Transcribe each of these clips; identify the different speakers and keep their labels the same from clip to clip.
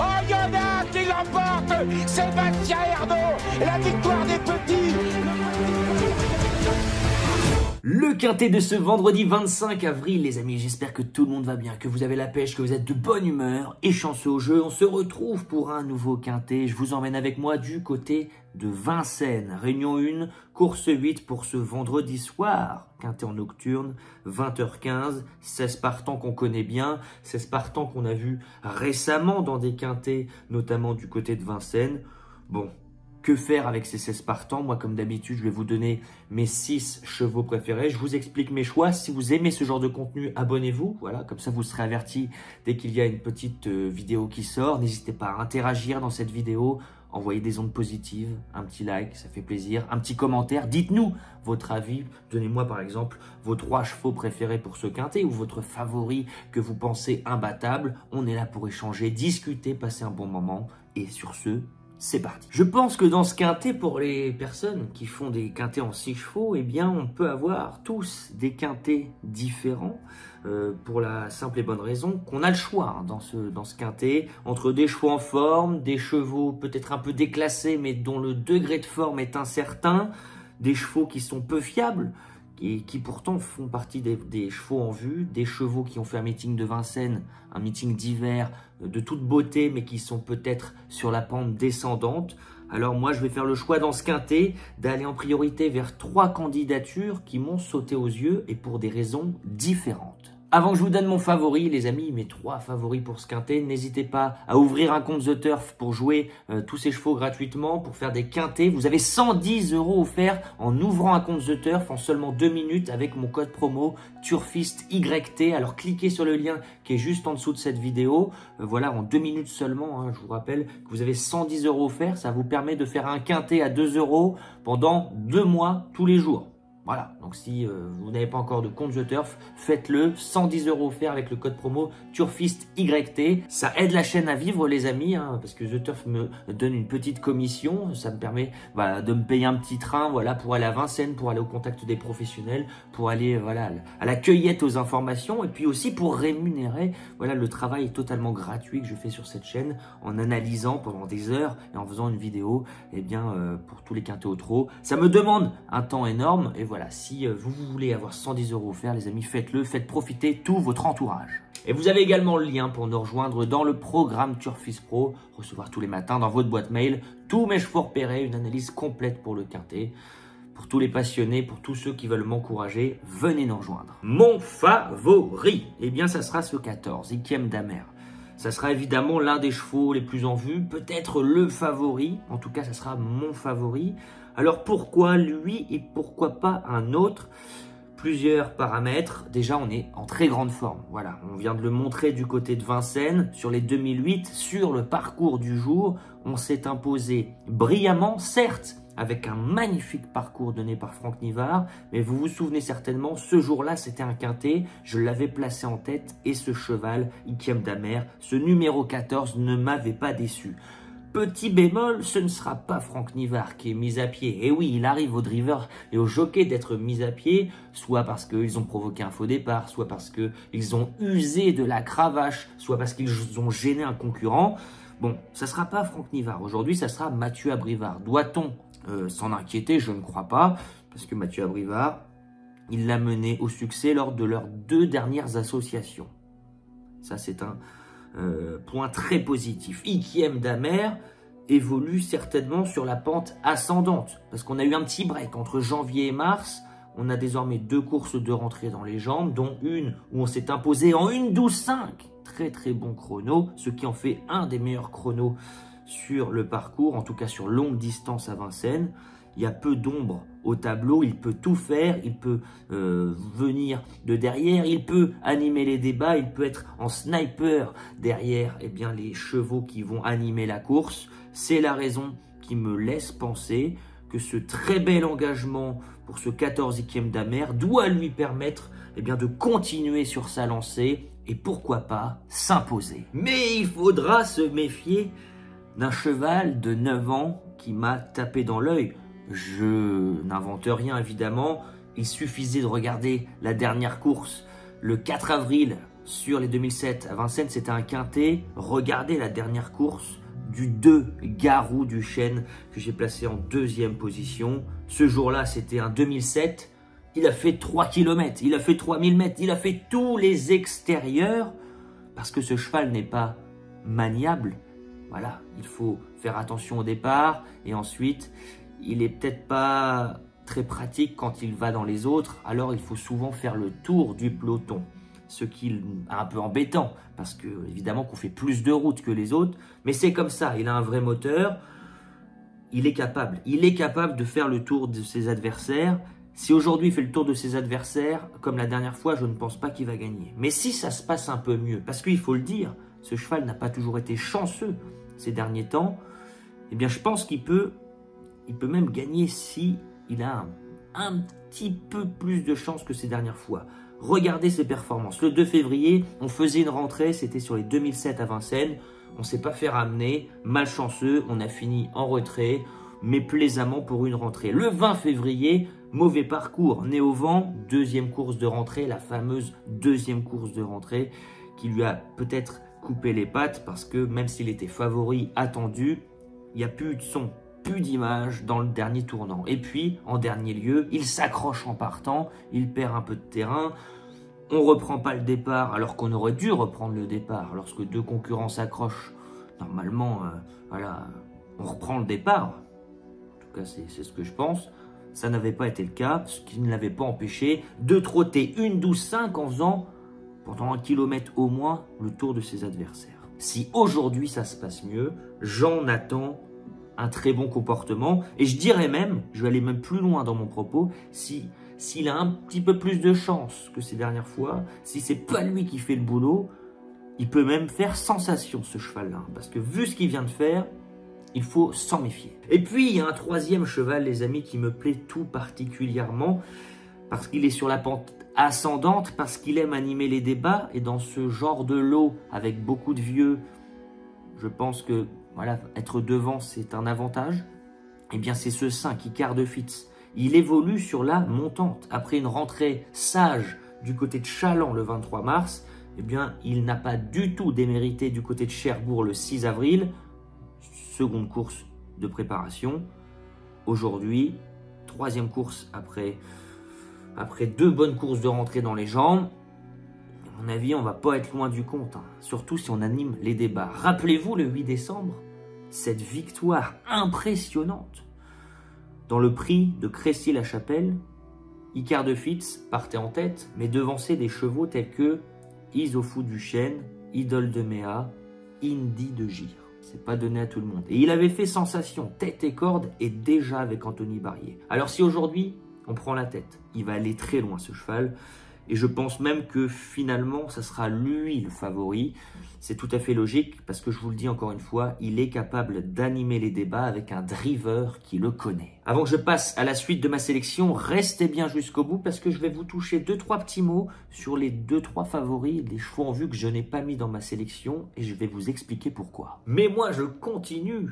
Speaker 1: Oh, il y en a un qui l'emporte. Sébastien Ernaud. La victoire des petits.
Speaker 2: Le quintet de ce vendredi 25 avril, les amis, j'espère que tout le monde va bien, que vous avez la pêche, que vous êtes de bonne humeur et chanceux au jeu. On se retrouve pour un nouveau quintet. Je vous emmène avec moi du côté de Vincennes. Réunion 1, course 8 pour ce vendredi soir. Quintet en nocturne, 20h15, 16 partants qu'on connaît bien, 16 partants qu'on a vus récemment dans des quintets, notamment du côté de Vincennes. Bon. Que faire avec ces 16 partants? Moi, comme d'habitude, je vais vous donner mes 6 chevaux préférés. Je vous explique mes choix. Si vous aimez ce genre de contenu, abonnez-vous. Voilà, comme ça, vous serez avertis dès qu'il y a une petite vidéo qui sort. N'hésitez pas à interagir dans cette vidéo. Envoyez des ondes positives, un petit like, ça fait plaisir. Un petit commentaire. Dites-nous votre avis. Donnez-moi, par exemple, vos 3 chevaux préférés pour ce quintet ou votre favori que vous pensez imbattable. On est là pour échanger, discuter, passer un bon moment. Et sur ce, c'est parti. Je pense que dans ce quintet, pour les personnes qui font des quintets en 6 chevaux, eh bien, on peut avoir tous des quintets différents pour la simple et bonne raison qu'on a le choix dans ce quintet entre des chevaux en forme, des chevaux peut-être un peu déclassés mais dont le degré de forme est incertain, des chevaux qui sont peu fiables et qui pourtant font partie des chevaux en vue, des chevaux qui ont fait un meeting de Vincennes, un meeting d'hiver de toute beauté, mais qui sont peut-être sur la pente descendante. Alors moi, je vais faire le choix dans ce quintet d'aller en priorité vers 3 candidatures qui m'ont sauté aux yeux et pour des raisons différentes. Avant que je vous donne mon favori, les amis, mes 3 favoris pour ce quintet, n'hésitez pas à ouvrir un compte The Turf pour jouer tous ces chevaux gratuitement, pour faire des quintets. Vous avez 110 € offerts en ouvrant un compte The Turf en seulement 2 minutes avec mon code promo TurfistYT. Alors cliquez sur le lien qui est juste en dessous de cette vidéo. Voilà, en 2 minutes seulement, hein, je vous rappelle que vous avez 110 € offerts. Ça vous permet de faire un quintet à 2 € pendant 2 mois tous les jours. Voilà, donc si vous n'avez pas encore de compte The Turf, faites-le, 110 € offerts avec le code promo TurfistYT. Ça aide la chaîne à vivre, les amis, hein, parce que The Turf me donne une petite commission. Ça me permet de me payer un petit train pour aller à Vincennes, pour aller au contact des professionnels, pour aller à la cueillette aux informations et puis aussi pour rémunérer le travail totalement gratuit que je fais sur cette chaîne en analysant pendant des heures et en faisant une vidéo pour tous les quintets au trot. Ça me demande un temps énorme et voilà, si vous voulez avoir 110 € offerts, les amis, faites-le, faites profiter tout votre entourage. Et vous avez également le lien pour nous rejoindre dans le programme Turfist Pro, recevoir tous les matins dans votre boîte mail tous mes chevaux repérés, une analyse complète pour le quintet. Pour tous les passionnés, pour tous ceux qui veulent m'encourager, venez nous rejoindre. Mon favori, eh bien ça sera ce 14, Ikiem Damer. Ça sera évidemment l'un des chevaux les plus en vue, peut-être le favori, en tout cas ça sera mon favori. Alors pourquoi lui et pourquoi pas un autre? Plusieurs paramètres. Déjà, on est en très grande forme. Voilà, on vient de le montrer du côté de Vincennes. Sur les 2008, sur le parcours du jour, on s'est imposé brillamment, certes, avec un magnifique parcours donné par Franck Nivard. Mais vous vous souvenez certainement, ce jour-là, c'était un quintet. Je l'avais placé en tête et ce cheval, Ikiem Damer, ce numéro 14, ne m'avait pas déçu. Petit bémol, ce ne sera pas Franck Nivard qui est mis à pied. Et oui, il arrive au driver et au jockey d'être mis à pied, soit parce qu'ils ont provoqué un faux départ, soit parce qu'ils ont usé de la cravache, soit parce qu'ils ont gêné un concurrent. Bon, ça ne sera pas Franck Nivard. Aujourd'hui, ça sera Mathieu Abrivard. Doit-on s'en inquiéter? Je ne crois pas, parce que Mathieu Abrivard, il l'a mené au succès lors de leurs 2 dernières associations. Ça, c'est un point très positif. Ikiem Damer évolue certainement sur la pente ascendante parce qu'on a eu un petit break entre janvier et mars. On a désormais 2 courses de rentrée dans les jambes, dont une où on s'est imposé en 1:12,5. Très très bon chrono, ce qui en fait un des meilleurs chronos sur le parcours, en tout cas sur longue distance à Vincennes. Il y a peu d'ombre au tableau, il peut tout faire, il peut venir de derrière, il peut animer les débats, il peut être en sniper derrière les chevaux qui vont animer la course. C'est la raison qui me laisse penser que ce très bel engagement pour ce 14 Ikiem Damer doit lui permettre de continuer sur sa lancée et pourquoi pas s'imposer. Mais il faudra se méfier d'un cheval de 9 ans qui m'a tapé dans l'œil. Je n'invente rien évidemment, il suffisait de regarder la dernière course le 4 avril sur les 2007 à Vincennes, c'était un quintet. Regardez la dernière course du 2 Garou du Chêne que j'ai placé en deuxième position. Ce jour-là, c'était un 2007. Il a fait 3 km, il a fait 3000 mètres, il a fait tous les extérieurs parce que ce cheval n'est pas maniable. Voilà, il faut faire attention au départ et ensuite, il est peut-être pas très pratique quand il va dans les autres. Alors, il faut souvent faire le tour du peloton. Ce qui est un peu embêtant, parce que évidemment qu'on fait plus de route que les autres, mais c'est comme ça, il a un vrai moteur, il est capable de faire le tour de ses adversaires. Si aujourd'hui il fait le tour de ses adversaires, comme la dernière fois, je ne pense pas qu'il va gagner. Mais si ça se passe un peu mieux, parce qu'il faut le dire, ce cheval n'a pas toujours été chanceux ces derniers temps, eh bien je pense qu'il peut même gagner si il a un petit peu plus de chance que ces dernières fois. Regardez ses performances. Le 2 février, on faisait une rentrée, c'était sur les 2007 à Vincennes. On ne s'est pas fait ramener, malchanceux, on a fini en retrait, mais plaisamment pour une rentrée. Le 20 février, mauvais parcours, né au vent, deuxième course de rentrée, la fameuse deuxième course de rentrée qui lui a peut-être coupé les pattes parce que même s'il était favori, attendu, il n'y a plus de son, plus d'image dans le dernier tournant. Et puis, en dernier lieu, il s'accroche en partant, il perd un peu de terrain, on ne reprend pas le départ alors qu'on aurait dû reprendre le départ. Lorsque deux concurrents s'accrochent, normalement, voilà, on reprend le départ. En tout cas, c'est ce que je pense. Ça n'avait pas été le cas, ce qui ne l'avait pas empêché de trotter une 12,5 en faisant, pendant 1 kilomètre au moins, le tour de ses adversaires. Si aujourd'hui ça se passe mieux, j'en attends un très bon comportement. Et je dirais même, je vais aller même plus loin dans mon propos, s'il a un petit peu plus de chance que ces dernières fois, si c'est pas lui qui fait le boulot, il peut même faire sensation ce cheval-là. Parce que vu ce qu'il vient de faire, il faut s'en méfier. Et puis il y a un troisième cheval, les amis, qui me plaît tout particulièrement, parce qu'il est sur la pente ascendante, parce qu'il aime animer les débats, et dans ce genre de lot, avec beaucoup de vieux, je pense que voilà, être devant, c'est un avantage. Eh bien, c'est ce 5, Icare de Fitz. Il évolue sur la montante. Après une rentrée sage du côté de Chaland le 23 mars, eh bien, il n'a pas du tout démérité du côté de Cherbourg le 6 avril. Seconde course de préparation. Aujourd'hui, troisième course après 2 bonnes courses de rentrée dans les jambes. À mon avis, on ne va pas être loin du compte, hein. Surtout si on anime les débats. Rappelez-vous le 8 décembre, cette victoire impressionnante dans le prix de Crécy-la-Chapelle. Icare de Fitz partait en tête, mais devançait des chevaux tels que Isofou du Chêne, Idole de Méa, Indy de Gire. C'est pas donné à tout le monde. Et il avait fait sensation, tête et corde, et déjà avec Anthony Barrier. Alors si aujourd'hui, on prend la tête, il va aller très loin ce cheval. Et je pense même que finalement, ça sera lui le favori. C'est tout à fait logique parce que je vous le dis encore une fois, il est capable d'animer les débats avec un driver qui le connaît. Avant que je passe à la suite de ma sélection, restez bien jusqu'au bout parce que je vais vous toucher 2-3 petits mots sur les 2-3 favoris, les chevaux en vue que je n'ai pas mis dans ma sélection et je vais vous expliquer pourquoi. Mais moi, je continue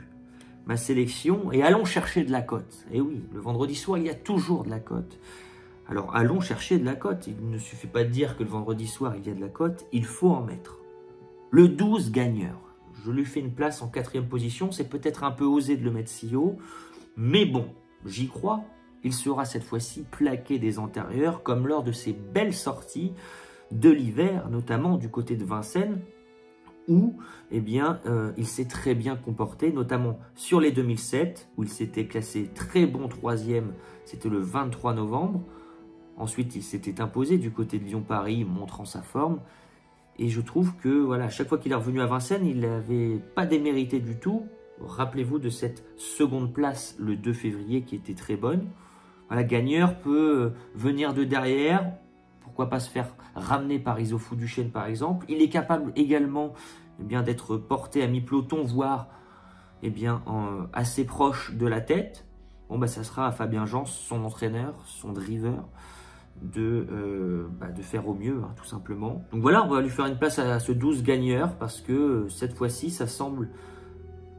Speaker 2: ma sélection et allons chercher de la cote. Et oui, le vendredi soir, il y a toujours de la cote. Alors allons chercher de la cote. Il ne suffit pas de dire que le vendredi soir il y a de la cote, il faut en mettre. Le 12 gagneur. Je lui fais une place en 4e position. C'est peut-être un peu osé de le mettre si haut. Mais bon, j'y crois. Il sera cette fois-ci plaqué des antérieurs comme lors de ses belles sorties de l'hiver, notamment du côté de Vincennes, où eh bien, il s'est très bien comporté, notamment sur les 2007, où il s'était classé très bon 3e, c'était le 23 novembre. Ensuite, il s'était imposé du côté de Lyon-Paris, montrant sa forme. Et je trouve que, voilà, chaque fois qu'il est revenu à Vincennes, il n'avait pas démérité du tout. Rappelez-vous de cette seconde place le 2 février qui était très bonne. Voilà, gagneur peut venir de derrière. Pourquoi pas se faire ramener par Isofou du Chêne, par exemple. Il est capable également eh bien, d'être porté à mi-peloton, voire eh bien, assez proche de la tête. Bon, bah, ça sera à Fabien Jans, son entraîneur, son driver, de faire au mieux, hein, tout simplement. Donc voilà, on va lui faire une place à ce 12 gagneur parce que cette fois-ci, ça semble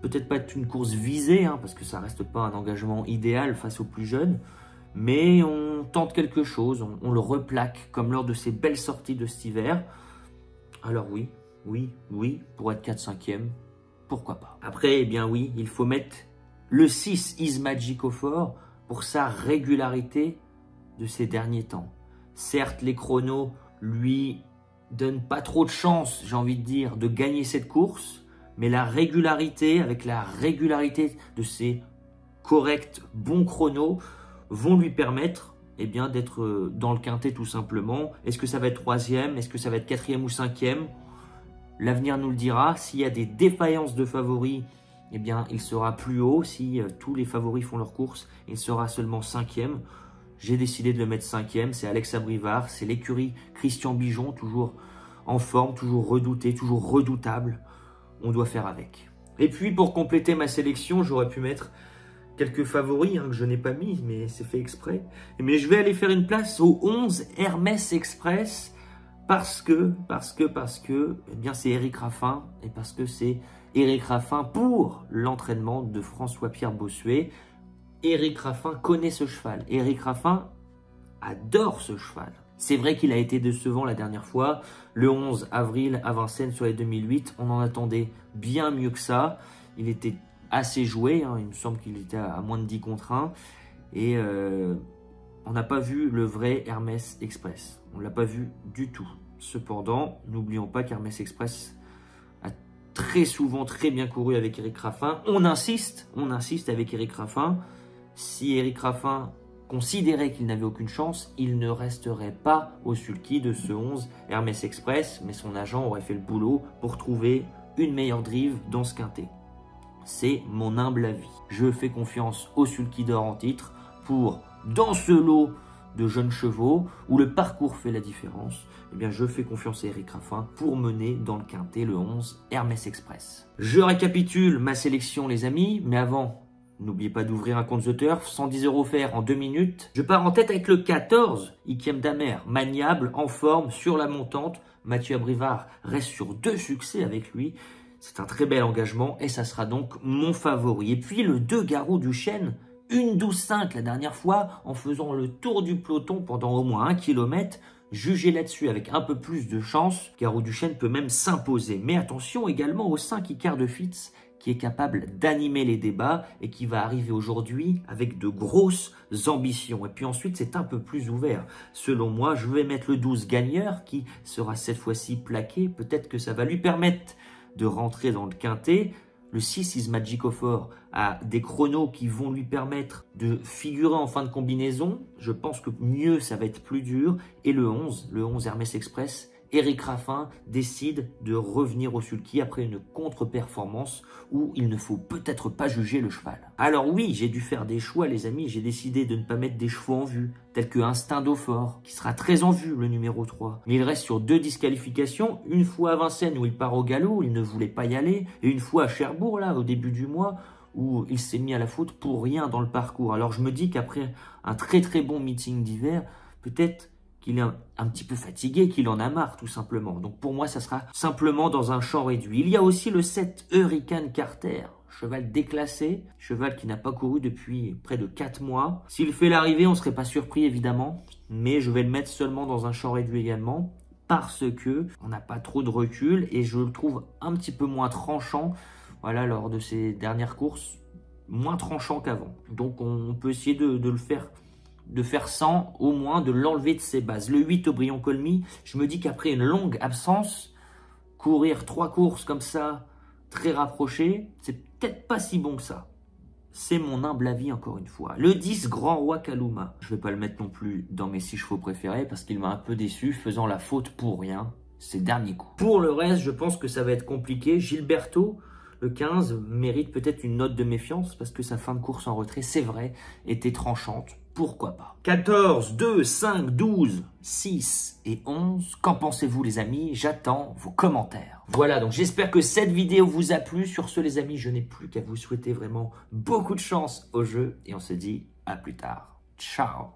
Speaker 2: peut-être pas être une course visée, hein, parce que ça reste pas un engagement idéal face aux plus jeunes, mais on tente quelque chose, on le replaque comme lors de ces belles sorties de cet hiver. Alors oui, pour être 4-5e, pourquoi pas. Après, eh bien oui, il faut mettre le 6 Is Magic au fort pour sa régularité de ces derniers temps. Certes, les chronos lui donnent pas trop de chance, j'ai envie de dire, de gagner cette course, mais la régularité, avec la régularité de ces corrects, bons chronos, vont lui permettre eh bien, d'être dans le quintet tout simplement. Est-ce que ça va être 3e? Est-ce que ça va être 4e ou 5e? L'avenir nous le dira. S'il y a des défaillances de favoris, eh bien, il sera plus haut. Si tous les favoris font leur course, il sera seulement 5e. J'ai décidé de le mettre 5e. C'est Alex Abrivard. C'est l'écurie Christian Bijon, toujours en forme, toujours redouté, toujours redoutable. On doit faire avec. Et puis, pour compléter ma sélection, j'aurais pu mettre quelques favoris que je n'ai pas mis, mais c'est fait exprès. Mais je vais aller faire une place au 11 Hermès Express parce que, eh bien c'est Éric Raffin et parce que c'est Éric Raffin pour l'entraînement de François-Pierre Bossuet. Éric Raffin connaît ce cheval. Éric Raffin adore ce cheval. C'est vrai qu'il a été décevant la dernière fois, le 11 avril à Vincennes sur les 2008. On en attendait bien mieux que ça. Il était assez joué, il me semble qu'il était à moins de 10 contre 1. Et on n'a pas vu le vrai Hermès Express. On ne l'a pas vu du tout. Cependant, n'oublions pas qu'Hermès Express a très souvent très bien couru avec Éric Raffin. On insiste avec Éric Raffin. Si Éric Raffin considérait qu'il n'avait aucune chance, il ne resterait pas au sulky de ce 11 Hermès Express, mais son agent aurait fait le boulot pour trouver une meilleure drive dans ce quintet. C'est mon humble avis. Je fais confiance au sulky d'or en titre pour, dans ce lot de jeunes chevaux où le parcours fait la différence, eh bien je fais confiance à Éric Raffin pour mener dans le quintet le 11 Hermès Express. Je récapitule ma sélection les amis, mais avant, n'oubliez pas d'ouvrir un compte The Turf, 110 € offerts en 2 minutes. Je pars en tête avec le 14, Ikiem Damer, maniable, en forme, sur la montante. Mathieu Abrivard reste sur 2 succès avec lui. C'est un très bel engagement et ça sera donc mon favori. Et puis le 2 Garou du Chêne, une 12-5 la dernière fois en faisant le tour du peloton pendant au moins 1 km. Jugez là-dessus avec un peu plus de chance. Garou du Chêne peut même s'imposer. Mais attention également au 5 Icare de Fitz qui est capable d'animer les débats et qui va arriver aujourd'hui avec de grosses ambitions. Et puis ensuite, c'est un peu plus ouvert. Selon moi, je vais mettre le 12 Gagneur qui sera cette fois-ci plaqué. Peut-être que ça va lui permettre de rentrer dans le quintet. Le 6 Is Magic au fort a des chronos qui vont lui permettre de figurer en fin de combinaison. Je pense que mieux, ça va être plus dur. Et le 11 Hermès Express, Éric Raffin décide de revenir au sulky après une contre-performance où il ne faut peut-être pas juger le cheval. Alors oui, j'ai dû faire des choix les amis, j'ai décidé de ne pas mettre des chevaux en vue, tels que Instinct d'Eau-Fort, qui sera très en vue le numéro 3. Mais il reste sur 2 disqualifications, une fois à Vincennes où il part au galop, il ne voulait pas y aller, et une fois à Cherbourg là, au début du mois, où il s'est mis à la faute pour rien dans le parcours. Alors je me dis qu'après un très très bon meeting d'hiver, peut-être qu'il est un petit peu fatigué, qu'il en a marre tout simplement. Donc pour moi, ça sera simplement dans un champ réduit. Il y a aussi le 7 Hurricane Carter, cheval déclassé, cheval qui n'a pas couru depuis près de 4 mois. S'il fait l'arrivée, on ne serait pas surpris évidemment, mais je vais le mettre seulement dans un champ réduit également parce que on n'a pas trop de recul et je le trouve un petit peu moins tranchant. Voilà, lors de ces dernières courses, moins tranchant qu'avant. Donc on peut essayer de le faire. De faire 100, au moins de l'enlever de ses bases. Le 8 Aubryon Colmy, je me dis qu'après une longue absence, courir 3 courses comme ça, très rapprochées, c'est peut-être pas si bon que ça. C'est mon humble avis encore une fois. Le 10 Grand Roi Kaluma, je vais pas le mettre non plus dans mes 6 chevaux préférés parce qu'il m'a un peu déçu, faisant la faute pour rien ces derniers coups. Pour le reste, je pense que ça va être compliqué. Gilberto, le 15, mérite peut-être une note de méfiance parce que sa fin de course en retrait, c'est vrai, était tranchante. Pourquoi pas? 14, 2, 5, 12, 6 et 11. Qu'en pensez-vous les amis? J'attends vos commentaires. Voilà, donc j'espère que cette vidéo vous a plu. Sur ce les amis, je n'ai plus qu'à vous souhaiter vraiment beaucoup de chance au jeu. Et on se dit à plus tard. Ciao!